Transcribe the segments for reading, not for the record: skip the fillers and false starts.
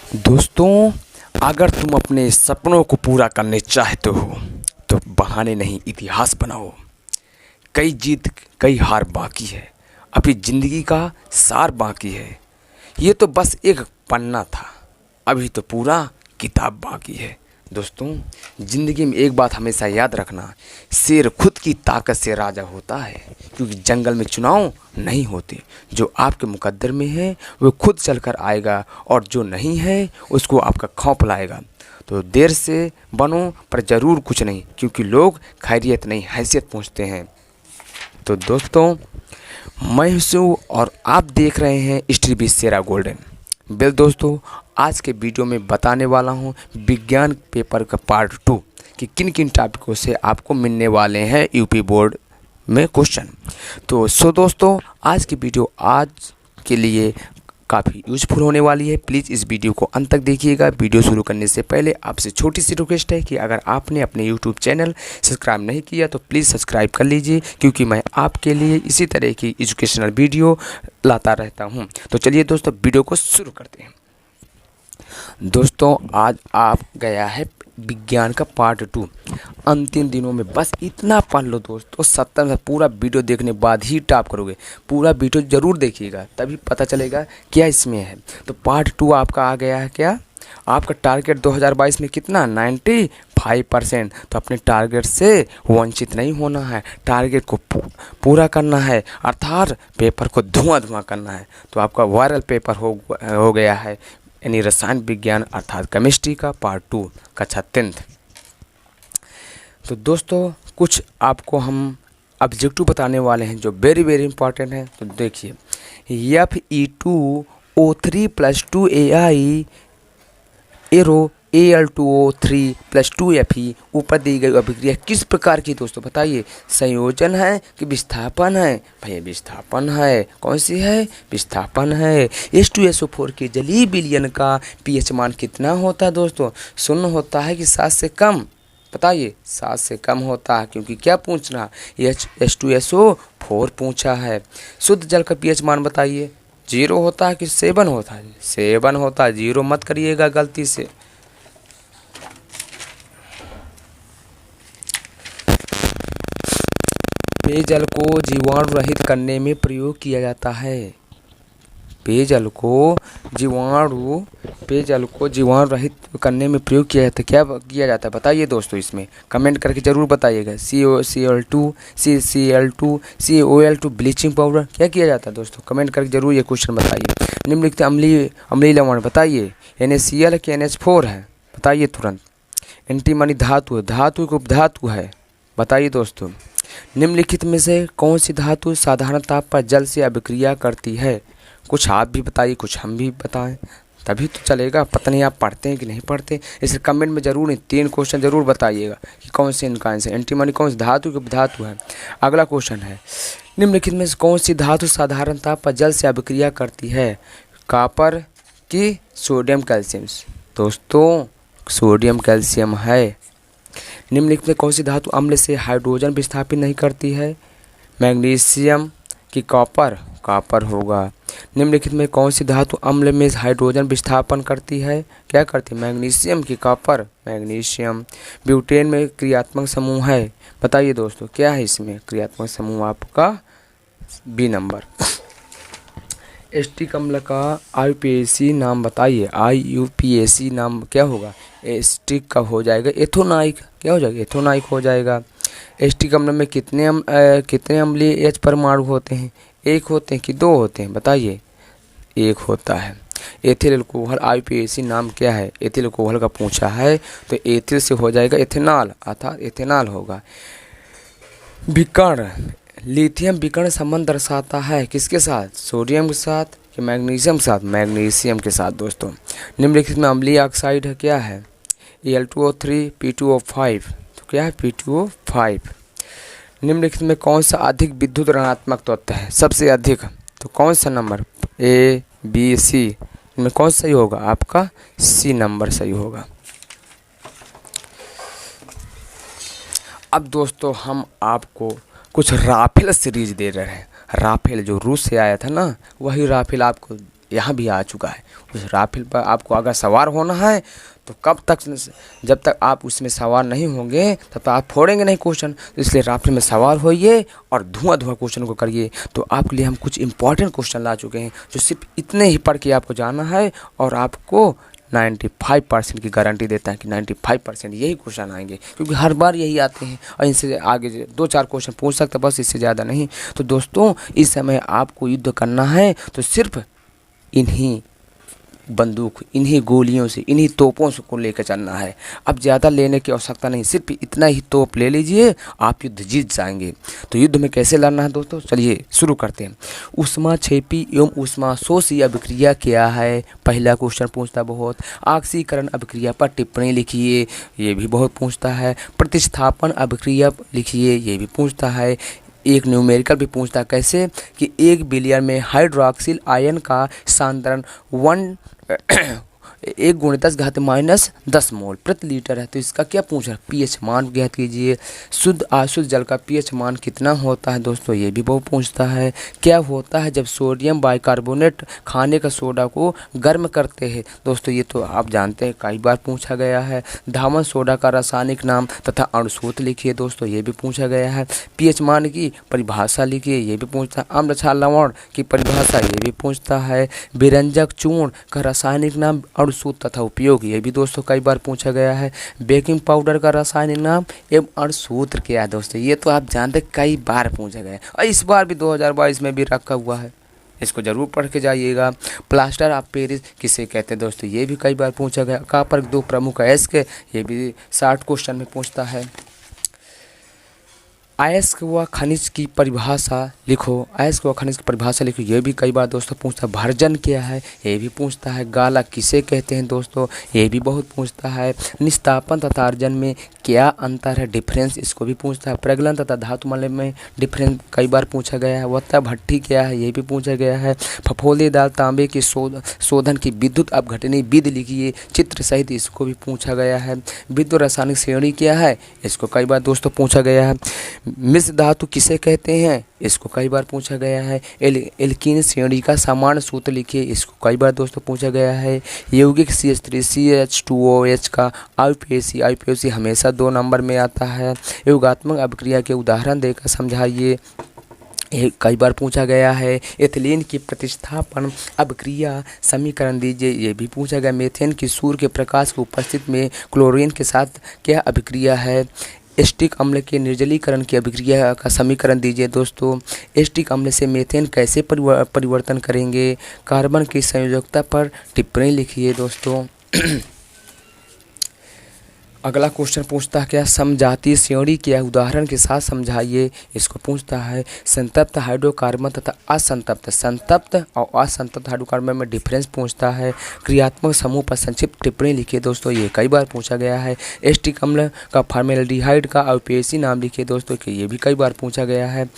दोस्तों, अगर तुम अपने सपनों को पूरा करने चाहते हो तो बहाने नहीं, इतिहास बनाओ। कई जीत कई हार बाकी है, अभी ज़िंदगी का सार बाकी है। ये तो बस एक पन्ना था, अभी तो पूरा किताब बाकी है। दोस्तों, ज़िंदगी में एक बात हमेशा याद रखना, शेर खुद की ताकत से राजा होता है, क्योंकि जंगल में चुनाव नहीं होते। जो आपके मुकद्दर में है वो खुद चलकर आएगा, और जो नहीं है उसको आपका खौफ लाएगा। तो देर से बनो पर ज़रूर कुछ नहीं, क्योंकि लोग खैरियत नहीं हैसियत पूछते हैं। तो दोस्तों, मैं हूँ और आप देख रहे हैं history with Shera golden. Well दोस्तों, आज के वीडियो में बताने वाला हूँ विज्ञान पेपर का पार्ट 2 कि किन किन टॉपिकों से आपको मिलने वाले हैं यूपी बोर्ड में क्वेश्चन। तो दोस्तों, आज की वीडियो आज के लिए काफ़ी यूज़फुल होने वाली है। प्लीज़ इस वीडियो को अंत तक देखिएगा। वीडियो शुरू करने से पहले आपसे छोटी सी रिक्वेस्ट है कि अगर आपने अपने यूट्यूब चैनल सब्सक्राइब नहीं किया तो प्लीज़ सब्सक्राइब कर लीजिए, क्योंकि मैं आपके लिए इसी तरह की एजुकेशनल वीडियो लाता रहता हूं। तो चलिए दोस्तों, वीडियो को शुरू करते हैं। दोस्तों, आज आप गया है विज्ञान का पार्ट 2। अंतिम दिनों में बस इतना पढ़ लो दोस्तों, 70 से पूरा वीडियो देखने बाद ही टॉप करोगे। पूरा वीडियो ज़रूर देखिएगा, तभी पता चलेगा क्या इसमें है। तो पार्ट 2 आपका आ गया है। क्या आपका टारगेट 2022 में कितना? 95%। तो अपने टारगेट से वंचित नहीं होना है, टारगेट को पूरा करना है, अर्थात पेपर को धुआं करना है। तो आपका वायरल पेपर हो गया है, यानी रसायन विज्ञान अर्थात केमिस्ट्री का पार्ट 2 कक्षा 10th। तो दोस्तों, कुछ आपको हम ऑब्जेक्टिव बताने वाले हैं जो वेरी वेरी इंपॉर्टेंट है। तो देखिए, Fe2O3+2Ai एरो Al2O3+2Fe ऊपर दी गई अभिक्रिया किस प्रकार की? दोस्तों बताइए, संयोजन है कि विस्थापन है? भैया विस्थापन है। कौन सी है? विस्थापन है। H2SO4 के जलीय विलयन का pH मान कितना होता है? दोस्तों 0 होता है कि 7 से कम? बताइए, 7 से कम होता है, क्योंकि क्या पूछ रहा है? H2SO4 पूछा है। शुद्ध जल का pH मान बताइए, 0 होता है कि 7 होता है? 7 होता है, 0 मत करिएगा गलती से। पेयजल को जीवाणु रहित करने में प्रयोग किया जाता है। पेयजल को जीवाणु रहित करने में प्रयोग किया जाता है। क्या किया जाता है बताइए दोस्तों, इसमें कमेंट करके ज़रूर बताइएगा। CaCl2 CaCl2 ब्लीचिंग पाउडर, क्या किया जाता है दोस्तों? कमेंट करके ज़रूर ये क्वेश्चन बताइए। निम्नलिखित अम्लीय लवण बताइए। NaCl के NH4 है? बताइए तुरंत। एंटीमनी धातु है, धातु को उपधातु है? बताइए दोस्तों। निम्नलिखित में से कौन सी धातु साधारण ताप पर जल से अभिक्रिया करती है? कुछ आप भी बताइए, कुछ हम भी बताएं, तभी तो चलेगा। पता नहीं आप पढ़ते हैं कि नहीं पढ़ते, इसे कमेंट में ज़रूर 3 क्वेश्चन ज़रूर बताइएगा कि कौन से इनका आंसर। एंटीमनी कौन सी धातु की धातु है? अगला क्वेश्चन है, निम्नलिखित में से कौन सी धातु साधारण ताप पर जल से अभिक्रिया करती है? कॉपर की सोडियम कैल्शियम? दोस्तों सोडियम कैल्शियम है। निम्नलिखित में कौन सी धातु अम्ल से हाइड्रोजन विस्थापित नहीं करती है? मैग्नीशियम की कॉपर होगा। निम्नलिखित में कौन सी धातु अम्ल में हाइड्रोजन विस्थापन करती है? क्या करती है? मैग्नीशियम की कॉपर, मैग्नीशियम। ब्यूटेन में क्रियात्मक समूह है? बताइए दोस्तों, क्या है इसमें क्रियात्मक समूह? आपका बी नंबर। एस्टिक अम्ल का IUPAC नाम बताइए। IUPAC नाम क्या होगा? एस्टिक का हो जाएगा एथोनाइक। क्या हो जाएगा? एथोनाइक हो जाएगा। एस्टिक अम्ल में कितने अम्लीय H परमाणु होते हैं? 1 होते हैं कि 2 होते हैं? बताइए। 1 होता है। एथिल अल्कोहल IUPAC नाम क्या है? एथिल अल्कोहल का पूछा है, तो एथिल से हो जाएगा एथेनॉल, अर्थात एथेनॉल होगा। विकर्ण, लिथियम विकर्ण संबंध दर्शाता है किसके साथ? सोडियम के साथ कि मैग्नीशियम के साथ? मैग्नीशियम के साथ। दोस्तों निम्नलिखित में अम्लीय ऑक्साइड है? क्या है? Al2O3 P2O5। तो क्या है? P2O5। निम्नलिखित में कौन सा अधिक विद्युत ऋणात्मक तत्व है? सबसे अधिक, तो कौन सा नंबर? A B C इनमें कौन सही होगा? आपका C नंबर सही होगा। अब दोस्तों, हम आपको कुछ राफेल सीरीज दे रहे हैं। राफेल जो रूस से आया था ना, वही राफेल आपको यहाँ भी आ चुका है। उस राफेल पर आपको अगर सवार होना है तो कब तक, जब तक आप उसमें सवार नहीं होंगे तब तक आप फोड़ेंगे नहीं क्वेश्चन। तो इसलिए राफेल में सवार होइए और धुआं धुआं क्वेश्चन को करिए। तो आपके लिए हम कुछ इंपॉर्टेंट क्वेश्चन ला चुके हैं जो सिर्फ इतने ही पढ़ के आपको जाना है, और आपको 95% की गारंटी देता है कि 95% यही क्वेश्चन आएंगे, क्योंकि हर बार यही आते हैं और इनसे आगे 2-4 क्वेश्चन पूछ सकते हैं बस, इससे ज़्यादा नहीं। तो दोस्तों, इस समय आपको युद्ध करना है तो सिर्फ इन्हीं बंदूक, इन्हीं गोलियों से, इन्हीं तोपों से को लेकर चलना है। अब ज़्यादा लेने की आवश्यकता नहीं, सिर्फ इतना ही तोप ले लीजिए, आप युद्ध जीत जाएंगे। तो युद्ध में कैसे लड़ना है दोस्तों, चलिए शुरू करते हैं। ऊष्माक्षेपी एवं ऊष्माशोषी अभिक्रिया क्या है, पहला क्वेश्चन पूछता है बहुत। ऑक्सीकरण अभिक्रिया पर टिप्पणी लिखिए, ये भी बहुत पूछता है। प्रतिस्थापन अभिक्रिया लिखिए, ये भी पूछता है। एक न्यूमेरिकल भी पूछता है, कैसे कि 1 बिलियन में हाइड्रोक्सिल आयन का सांद्रण 1 × 10⁻⁻10 मोल प्रति लीटर है। तो इसका क्या पूछ रहा है, पीएच मान ज्ञात कीजिए। शुद्ध अशुद्ध जल का पीएच मान कितना होता है दोस्तों, ये भी बहुत पूछता है। क्या होता है जब सोडियम बाइकार्बोनेट खाने का सोडा को गर्म करते हैं, दोस्तों ये तो आप जानते हैं, कई बार पूछा गया है। धावन सोडा का रासायनिक नाम तथा अणुसूत्र लिखिए दोस्तों, ये भी पूछा गया है। पीएच मान की परिभाषा लिखिए, ये भी पूछता है। अम्ल क्षार लवण की परिभाषा, ये भी पूछता है। विरंजक चूर्ण का रासायनिक नाम, अणुसूत्र तथा उपयोग, ये भी दोस्तों कई बार पूछा गया है। बेकिंग पाउडर का रासायनिक नाम एवं अणुसूत्र क्या है दोस्तों, ये तो आप जानते कई बार पूछा गया है, और इस बार भी 2022 में भी रखा हुआ है, इसको जरूर पढ़ के जाइएगा। प्लास्टर ऑफ पेरिस किसे कहते हैं दोस्तों, ये भी कई बार पूछा गया। कॉपर 2 प्रमुख अयस्क, ये भी 60 क्वेश्चन में पूछता है। अयस्क व खनिज की परिभाषा लिखो, अयस्क व खनिज की परिभाषा लिखो, ये भी कई बार दोस्तों पूछता है। भर्जन क्या है, ये भी पूछता है। गाला किसे कहते हैं दोस्तों, ये भी बहुत पूछता है। निस्तापन तथा अर्जन में क्या अंतर है, डिफरेंस, इसको भी पूछता है। प्रगलन तथा धातु मलय में डिफरेंस कई बार पूछा गया है। वत्ता भट्टी क्या है, ये भी पूछा गया है। फफोलेदार तांबे की शोधन की विद्युत अपघटनी विधि लिखिए चित्र सहित, इसको भी पूछा गया है। विद्युत रासायनिक श्रेणी क्या है, इसको कई बार दोस्तों पूछा गया है। मिश्र धातु किसे कहते हैं, इसको कई बार पूछा गया है। एल्कीन श्रेणी का सामान्य सूत्र लिखिए, इसको कई बार दोस्तों पूछा गया है। यौगिक CH3 CH2OH का IUPAC हमेशा 2 नंबर में आता है। योगात्मक अभिक्रिया के उदाहरण देकर समझाइए, ये कई बार पूछा गया है। एथिलीन की प्रतिस्थापन अभिक्रिया समीकरण दीजिए, ये भी पूछा गया। मीथेन की सूर्य के प्रकाश की उपस्थिति में क्लोरीन के साथ क्या अभिक्रिया है। एस्टिक अम्ल के निर्जलीकरण की अभिक्रिया का समीकरण दीजिए दोस्तों। एस्टिक अम्ल से मीथेन कैसे परिवर्तन करेंगे। कार्बन की संयोजकता पर टिप्पणी लिखिए दोस्तों। अगला क्वेश्चन पूछता है क्या, समजातीय श्रेणी क्या है, उदाहरण के साथ समझाइए, इसको पूछता है। संतप्त हाइड्रोकार्बन तथा असंतप्त, संतप्त और असंतप्त हाइड्रोकार्बन में डिफरेंस पूछता है। क्रियात्मक समूह पर संक्षिप्त टिप्पणी लिखिए दोस्तों, ये कई बार पूछा गया है। एस्टिक अम्ल का फॉर्मेल्डिहाइड का IUPAC नाम लिखिए दोस्तों, कि ये भी कई बार पूछा गया है।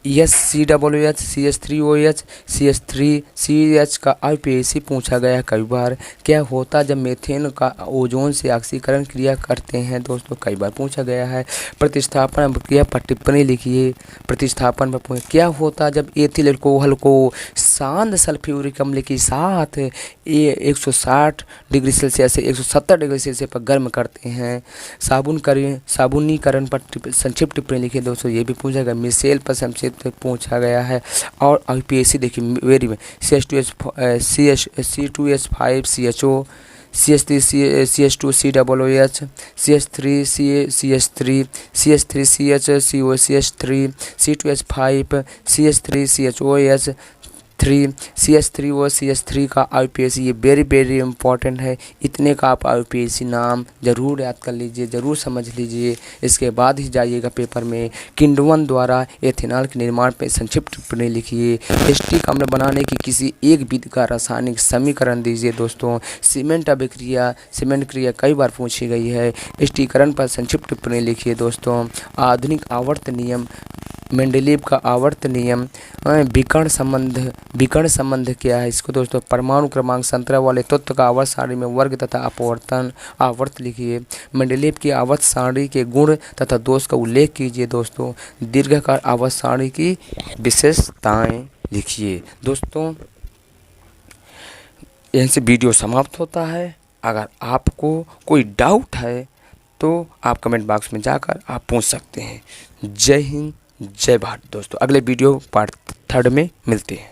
COOH CH3OH CH3CH का IUPAC पूछा गया कई बार। क्या होता जब मीथेन का ओजोन से ऑक्सीकरण क्रिया करते हैं दोस्तों, कई बार पूछा गया है। प्रतिस्थापन अभिक्रिया पर टिप्पणी लिखिए, प्रतिस्थापन पर क्या होता जब एथिल अल्कोहल को शांत सल्फ्यूरिक अम्ल के साथ 160 डिग्री सेल्सियस से 170 डिग्री सेल्सियस पर गर्म करते हैं। साबुनीकरण पर संक्षिप्त टिप्पणी लिखिए दोस्तों, ये भी पूछा गया। मिसेल पर संक्षिप्त पूछा गया है। और IUPAC देखिए very C2H5 CHO CH3 CH2COOH CH3 CH3CH COCH3 C2H5 CH3 CHOOH 3 CH3O CH3 का IUPAC, ये वेरी इंपॉर्टेंट है। इतने का आप IUPAC नाम जरूर याद कर लीजिए, ज़रूर समझ लीजिए, इसके बाद ही जाइएगा पेपर में। किंडवन द्वारा एथेनॉल के निर्माण पर संक्षिप्त टिप्पणी लिखिए। एस्टिक अम्ल बनाने की किसी एक विधि का रासायनिक समीकरण दीजिए दोस्तों। सीमेंट अभिक्रिया, सीमेंट क्रिया कई बार पूछी गई है। एस्टिकरण पर संक्षिप्त टिप्पणी लिखिए दोस्तों। आधुनिक आवर्त नियम, मेंडेलीव का आवर्त नियम। विकर्ण संबंध क्या है, इसको दोस्तों परमाणु क्रमांक संतरा वाले तत्व का आवर्त सारणी में वर्ग तथा अपवर्तन आवर्त लिखिए। मेंडेलीव की आवर्त सारणी के गुण तथा दोष का उल्लेख कीजिए दोस्तों। दीर्घाकार आवर्त सारणी की विशेषताएं लिखिए दोस्तों। यहीं से वीडियो समाप्त होता है। अगर आपको कोई डाउट है तो आप कमेंट बॉक्स में जाकर आप पूछ सकते हैं। जय हिंद, जय भारत दोस्तों। अगले वीडियो पार्ट 3 में मिलते हैं।